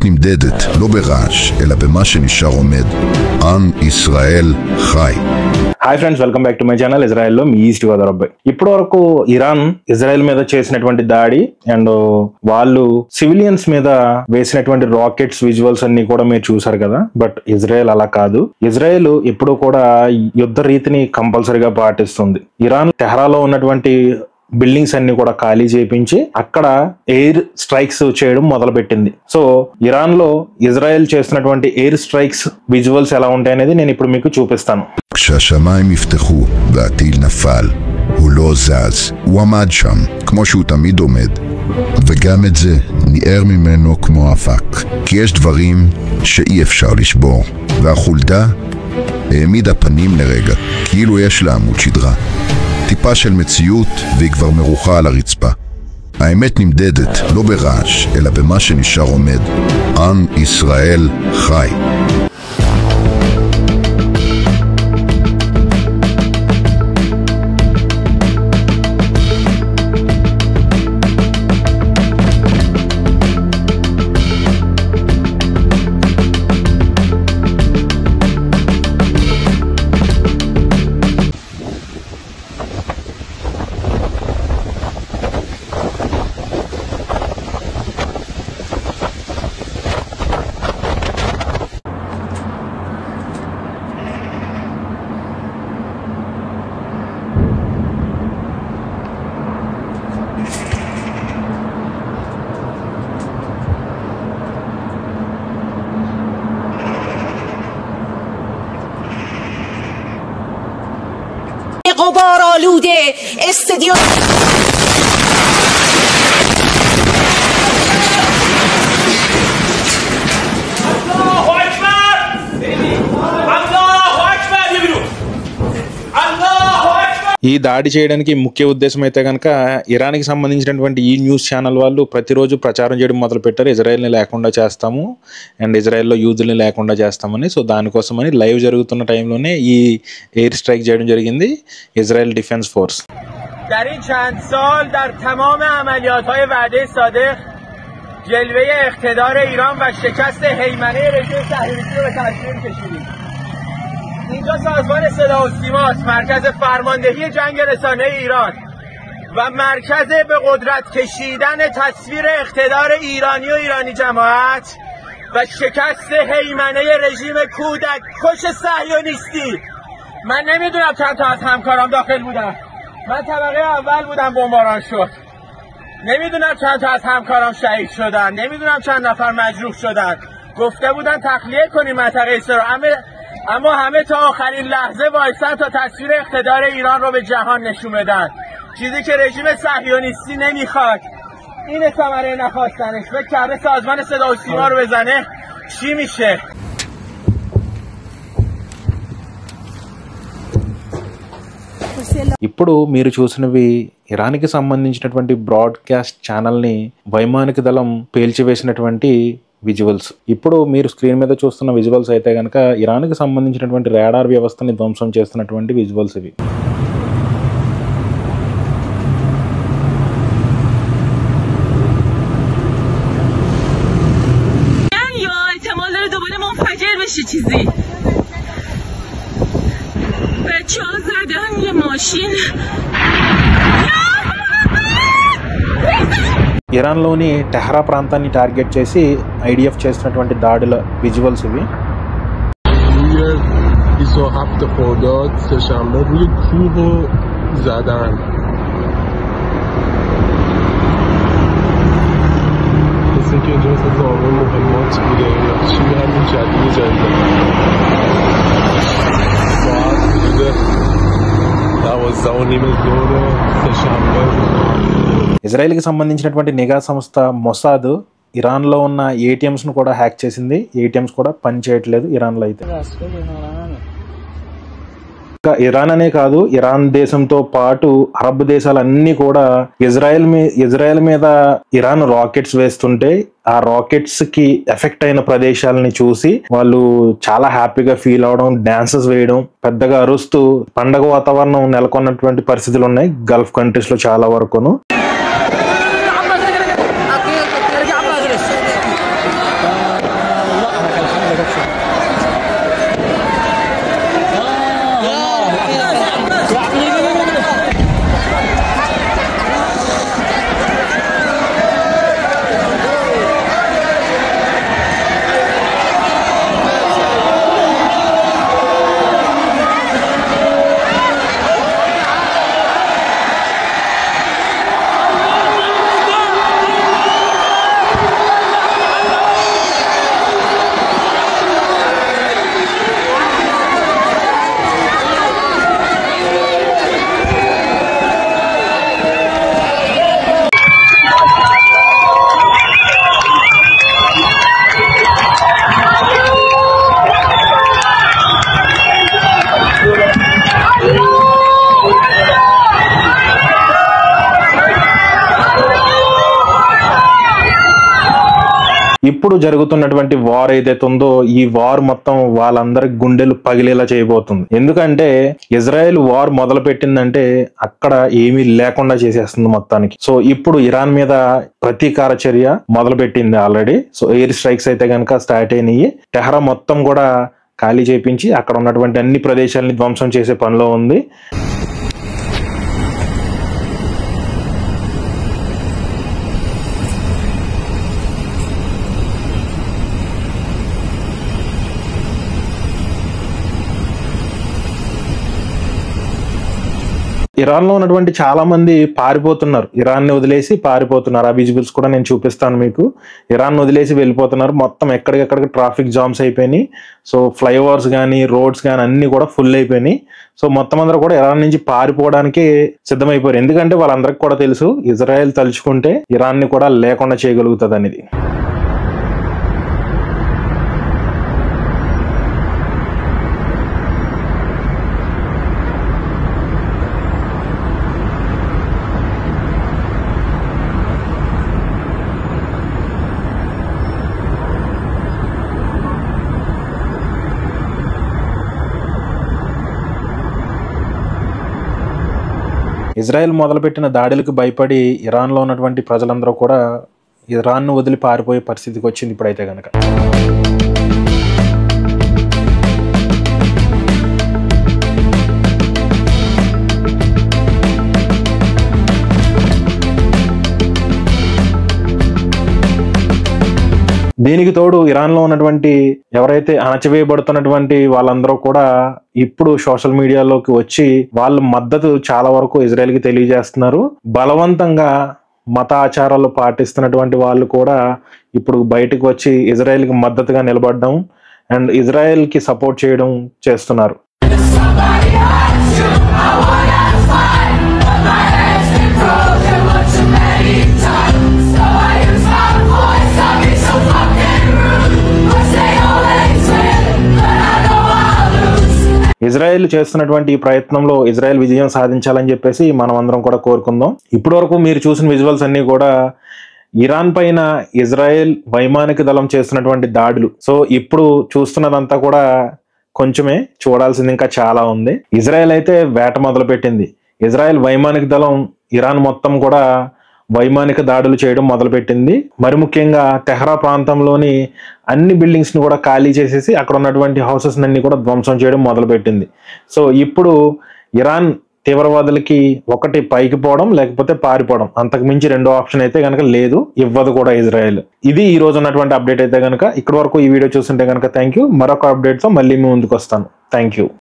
האמת נמדדת לא ברעש, אלא במה שנשאר עומד. עם ישראל חי. Hi friends, welcome back to my channel. ఇజ్రాయెల్లో మీ East Godavari అబ్బాయి. ఇప్పటి వరకు ఇరాన్ ఇజ్రాయెల్ మీద చేసినటువంటి దాడి అండ్ వాళ్ళు సివిలియన్స్ మీద వేసినటువంటి రాకెట్స్ విజువల్స్ అన్ని కూడా మీరు చూసారు కదా. బట్ ఇజ్రాయెల్ అలా కాదు. ఇజ్రాయెల్ ఎప్పుడూ కూడా యుద్ధ రీతిని కంపల్సరీగా పాటిస్తుంది. ఇరాన్ టెహరాలో ఉన్నటువంటి బిల్డింగ్స్ అన్ని కూడా ఖాళీ చేయించి అక్కడ ఎయిర్ స్ట్రైక్స్ చేయడం మొదలు పెట్టింది. సో ఇరాన్ లో ఇజ్రాయెల్ చేస్తున్నటువంటి ఎయిర్ స్ట్రైక్స్ విజువల్స్ ఎలా ఉంటాయనేది నేను ఇప్పుడు మీకు చూపిస్తాను. כשהשמיים יפתחו והטיל נפל, הוא לא זז, הוא עמד שם כמו שהוא תמיד עומד, וגם את זה ניער ממנו כמו אבק, כי יש דברים שאי אפשר לשבור, והחולדה העמידה פנים לרגע כאילו יש לה עמוד שדרה, טיפה של מציאות והיא כבר מרוחה על הרצפה. האמת נמדדת לא ברעש, אלא במה שנשאר עומד. עם ישראל חי. غبار آلوده استادیوم ఈ దాడి చేయడానికి ముఖ్య ఉద్దేశం అయితే కనుక ఇరాన్కి సంబంధించినటువంటి ఈ న్యూస్ ఛానల్ వాళ్ళు ప్రతిరోజు ప్రచారం చేయడం మొదలు పెట్టారు. ఇజ్రాయెల్ని లేకుండా చేస్తాము అండ్ ఇజ్రాయెల్లో యూదుల్ని లేకుండా చేస్తామని. సో దానికోసమని లైవ్ జరుగుతున్న టైంలోనే ఈ ఎయిర్ స్ట్రైక్ చేయడం జరిగింది ఇజ్రాయెల్ డిఫెన్స్ ఫోర్స్. در این چند سال در تمام عملیات‌های وعده صادق جلوه اقتدار ایران و شکست هیمنه رژیم صهیونیستی رو به تصویر کشیدیم. اینجا سازمان صدا و سیما است، مرکز فرماندهی جنگ رسانه‌ای ایران و مرکز به قدرت کشیدن تصویر اقتدار ایرانی و ایرانی جماعت و شکست هیمنه رژیم کودک کش صهیونیستی. من نمیدونم چند تا از همکارام داخل بودن. من طبقه اول بودم، بمباران شد. نمیدونم چند تا از همکارام شهید شدن، نمیدونم چند نفر مجروح شدن. گفته بودن تخلیه کنیم منطقه اسرائیل، اما همه تا آخرین لحظه وایسن تا تصویر اقتدار ایران رو به جهان نشون بدن، چیزی که رژیم صهیونیستی نمیخواد. این ثمره نخواستنش. فکر کرده سازمان صدا و سیما رو بزنه چی میشه؟ ఇప్పుడు మీరు చూసినవి ఇరాన్కి సంబంధించినటువంటి బ్రాడ్కాస్ట్ ఛానల్ని వైమానిక దళం పేల్చివేసినటువంటి విజువల్స్. ఇప్పుడు మీరు స్క్రీన్ మీద చూస్తున్న విజువల్స్ అయితే కనుక ఇరాన్కి సంబంధించినటువంటి రాడార్ వ్యవస్థని ధ్వంసం చేస్తున్నటువంటి విజువల్స్ ఇవి. ఇరాన్లోని టెహరా ప్రాంతాన్ని టార్గెట్ చేసి ఐడిఎఫ్ చేస్తున్నటువంటి దాడుల విజువల్స్ ఇవి. 27 خرداد سه‌شنبه روی کوه زدن. مثل که اینجا مثل زامن مهمات بوده یا چی همین جدید ساعت حدود 12:30 ظهر سه‌شنبه. ఇజ్రాయెల్కి సంబంధించినటువంటి నిఘా సంస్థ మొసాద్ ఇరాన్లో ఉన్న ఏటీఎంస్ను కూడా హ్యాక్ చేసింది. ఏటీఎంస్ కూడా పని చేయట్లేదు ఇరాన్లో అయితే. ఇంకా ఇరాన్ అనే కాదు, ఇరాన్ దేశంతో పాటు అరబ్ దేశాలన్నీ కూడా ఇజ్రాయెల్ మీద ఇరాన్ రాకెట్స్ వేస్తుంటే ఆ రాకెట్స్ కి ఎఫెక్ట్ అయిన ప్రదేశాలని చూసి వాళ్ళు చాలా హ్యాపీగా ఫీల్ అవడం, డాన్సెస్ వేయడం, పెద్దగా అరుస్తూ పండగ వాతావరణం నెలకొన్నటువంటి పరిస్థితులు ఉన్నాయి గల్ఫ్ కంట్రీస్ లో చాలా వరకును. ఇప్పుడు జరుగుతున్నటువంటి వార్ ఏదైతే ఉందో ఈ వార్ మొత్తం వాళ్ళందరి గుండెలు పగిలేలా చేయబోతుంది. ఎందుకంటే ఇజ్రాయెల్ వార్ మొదలు పెట్టిందంటే అక్కడ ఏమీ లేకుండా చేసేస్తుంది మొత్తానికి. సో ఇప్పుడు ఇరాన్ మీద ప్రతీకార చర్య మొదలు పెట్టింది ఆల్రెడీ. సో ఎయిర్ స్ట్రైక్స్ అయితే కనుక స్టార్ట్ అయినాయి. టెహ్రాన్ మొత్తం కూడా ఖాళీ చేయించి అక్కడ ఉన్నటువంటి అన్ని ప్రదేశాలని ధ్వంసం చేసే పనిలో ఉంది. ఇరాన్ లో ఉన్నటువంటి చాలా మంది పారిపోతున్నారు, ఇరాన్ ని వదిలేసి పారిపోతున్నారు. ఆ విజువల్స్ కూడా నేను చూపిస్తాను మీకు. ఇరాన్ వదిలేసి వెళ్ళిపోతున్నారు. మొత్తం ఎక్కడికెక్కడికి ట్రాఫిక్ జామ్స్ అయిపోయినాయి. సో ఫ్లైఓవర్స్ కానీ రోడ్స్ కానీ అన్ని కూడా ఫుల్ అయిపోయినాయి. సో మొత్తం అందరూ కూడా ఇరాన్ నుంచి పారిపోవడానికి సిద్ధమైపోయారు. ఎందుకంటే వాళ్ళందరికీ కూడా తెలుసు ఇజ్రాయెల్ తలుచుకుంటే ఇరాన్ ని కూడా లేకుండా చేయగలుగుతుంది అనేది. ఇజ్రాయెల్ మొదలుపెట్టిన దాడులకు భయపడి ఇరాన్లో ఉన్నటువంటి ప్రజలందరూ కూడా ఇరాన్ను వదిలి పారిపోయే పరిస్థితికి వచ్చింది ఇప్పుడైతే కనుక. దీనికి తోడు ఇరాన్లో ఉన్నటువంటి ఎవరైతే అణచివేయబడుతున్నటువంటి వాళ్ళందరూ కూడా ఇప్పుడు సోషల్ మీడియాలోకి వచ్చి వాళ్ళ మద్దతు చాలా వరకు ఇజ్రాయెల్కి తెలియజేస్తున్నారు. బలవంతంగా మత ఆచారాలు పాటిస్తున్నటువంటి వాళ్ళు కూడా ఇప్పుడు బయటకు వచ్చి ఇజ్రాయెల్కి మద్దతుగా నిలబడడం అండ్ ఇజ్రాయెల్కి సపోర్ట్ చేయడం చేస్తున్నారు. ఇజ్రాయెల్ చేస్తున్నటువంటి ఈ ప్రయత్నంలో ఇజ్రాయెల్ విజయం సాధించాలని చెప్పేసి మనం అందరం కూడా కోరుకుందాం. ఇప్పటి వరకు మీరు చూసిన విజువల్స్ అన్ని కూడా ఇరాన్ పైన ఇజ్రాయెల్ వైమానిక దళం చేస్తున్నటువంటి దాడులు. సో ఇప్పుడు చూస్తున్నదంతా కూడా కొంచెమే, చూడాల్సింది ఇంకా చాలా ఉంది. ఇజ్రాయెల్ అయితే వేట మొదలు పెట్టింది. ఇజ్రాయెల్ వైమానిక దళం ఇరాన్ మొత్తం కూడా వైమానిక దాడులు చేయడం మొదలుపెట్టింది. మరి ముఖ్యంగా టెహ్రా ప్రాంతంలోని అన్ని బిల్డింగ్స్ ని కూడా ఖాళీ చేసేసి అక్కడ ఉన్నటువంటి హౌసెస్ అన్ని కూడా ధ్వంసం చేయడం మొదలుపెట్టింది. సో ఇప్పుడు ఇరాన్ తీవ్రవాదులకి ఒకటి పైకి పోవడం లేకపోతే పారిపోవడం, అంతకు మించి రెండో ఆప్షన్ అయితే కనుక లేదు, ఇవ్వదు కూడా ఇజ్రాయెల్. ఇది ఈ రోజు ఉన్నటువంటి అప్డేట్ అయితే కనుక. ఇక్కడ వరకు ఈ వీడియో చూస్తుంటే కనుక థ్యాంక్ యూ. మరొక అప్డేట్ తో మళ్ళీ మీ ముందుకు వస్తాను. Thank you.